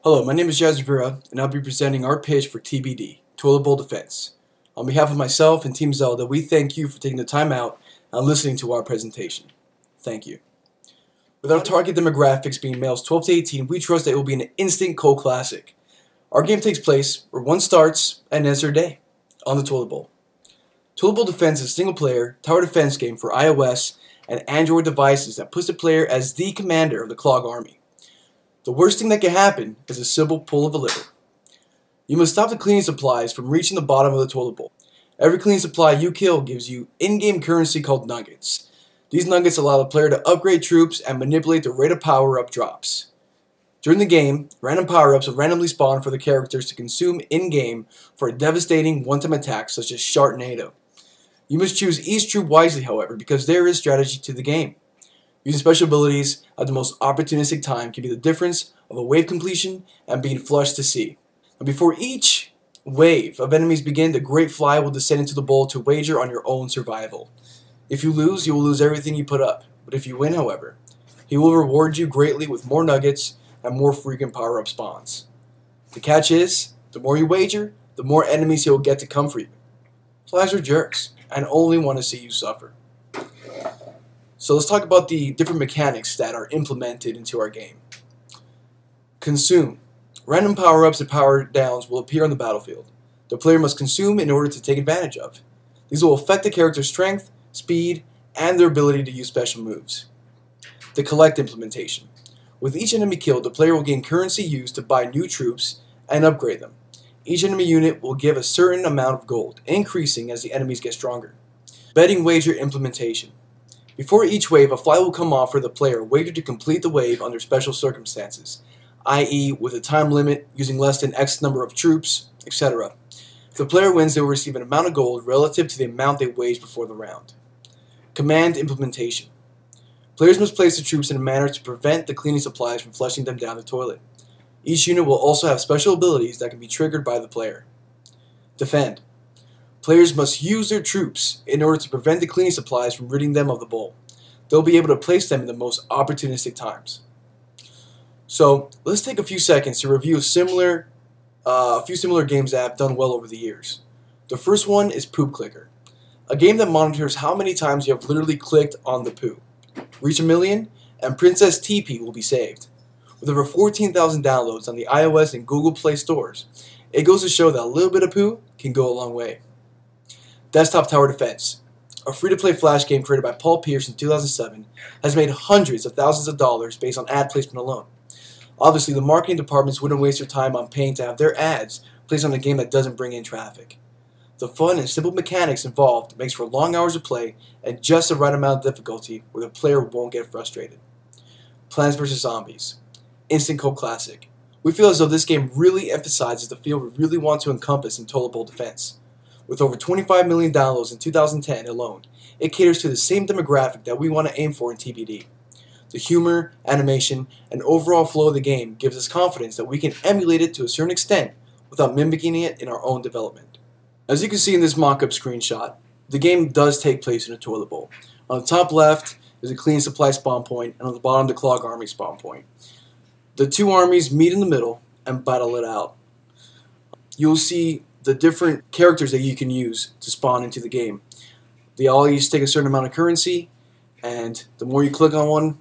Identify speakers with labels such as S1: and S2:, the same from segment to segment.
S1: Hello, my name is Jazz Rivera, and I'll be presenting our pitch for TBD, Toilet Bowl Defense. On behalf of myself and Team Zelda, we thank you for taking the time out and listening to our presentation. Thank you. With our target demographics being males 12 to 18, we trust that it will be an instant cult classic. Our game takes place where one starts and ends their day, on the Toilet Bowl. Toilet Bowl Defense is a single-player tower defense game for iOS and Android devices that puts the player as the commander of the Clog Army. The worst thing that can happen is a simple pull of a lever. You must stop the cleaning supplies from reaching the bottom of the toilet bowl. Every cleaning supply you kill gives you in-game currency called nuggets. These nuggets allow the player to upgrade troops and manipulate the rate of power-up drops. During the game, random power-ups will randomly spawn for the characters to consume in-game for a devastating one-time attack such as Sharknado. You must choose each troop wisely, however, because there is strategy to the game. Using special abilities at the most opportunistic time can be the difference of a wave completion and being flushed to sea. And before each wave of enemies begin, the Great Fly will descend into the bowl to wager on your own survival. If you lose, you will lose everything you put up. But if you win, however, he will reward you greatly with more nuggets and more frequent power-up spawns. The catch is, the more you wager, the more enemies he will get to come for you. Flies are jerks and only want to see you suffer. So let's talk about the different mechanics that are implemented into our game. Consume. Random power-ups and power-downs will appear on the battlefield. The player must consume in order to take advantage of. These will affect the character's strength, speed, and their ability to use special moves. The collect implementation. With each enemy killed, the player will gain currency used to buy new troops and upgrade them. Each enemy unit will give a certain amount of gold, increasing as the enemies get stronger. Betting wager implementation. Before each wave, a fly will come off for the player wagered to complete the wave under special circumstances, i.e. with a time limit, using less than X number of troops, etc. If the player wins, they will receive an amount of gold relative to the amount they waged before the round. Command implementation. Players must place the troops in a manner to prevent the cleaning supplies from flushing them down the toilet. Each unit will also have special abilities that can be triggered by the player. Defend. Players must use their troops in order to prevent the cleaning supplies from ridding them of the bowl. They'll be able to place them in the most opportunistic times. So let's take a few seconds to review a few similar games that have done well over the years. The first one is Poop Clicker, a game that monitors how many times you have literally clicked on the poo. Reach 1 million, and Princess TP will be saved. With over 14,000 downloads on the iOS and Google Play stores, it goes to show that a little bit of poo can go a long way. Desktop Tower Defense, a free-to-play flash game created by Paul Pierce in 2007, has made hundreds of thousands of dollars based on ad placement alone. Obviously, the marketing departments wouldn't waste their time on paying to have their ads placed on a game that doesn't bring in traffic. The fun and simple mechanics involved makes for long hours of play and just the right amount of difficulty where the player won't get frustrated. Plants vs. Zombies, instant cult classic. We feel as though this game really emphasizes the field we really want to encompass in Toilet Bowl Defense. With over 25 million downloads in 2010 alone, it caters to the same demographic that we want to aim for in TBD. The humor, animation, and overall flow of the game gives us confidence that we can emulate it to a certain extent without mimicking it in our own development. As you can see in this mock-up screenshot, the game does take place in a toilet bowl. On the top left is a cleaning supply spawn point, and on the bottom the Clog Army spawn point. The two armies meet in the middle and battle it out. You'll see the different characters that you can use to spawn into the game. They all each take a certain amount of currency, and the more you click on one,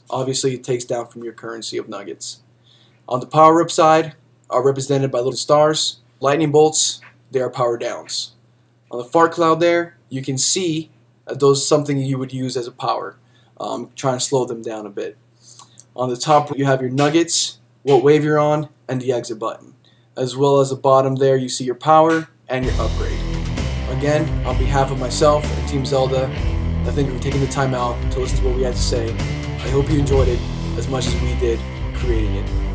S1: obviously it takes down from your currency of nuggets. On the power-up side are represented by little stars. Lightning bolts, they are power downs. On the fart cloud there, you can see those something you would use as a power, trying to slow them down a bit. On the top you have your nuggets, what wave you're on, and the exit button. As well as the bottom there, you see your power and your upgrade. Again, on behalf of myself and Team Zelda, I thank you for taking the time out to listen to what we had to say. I hope you enjoyed it as much as we did creating it.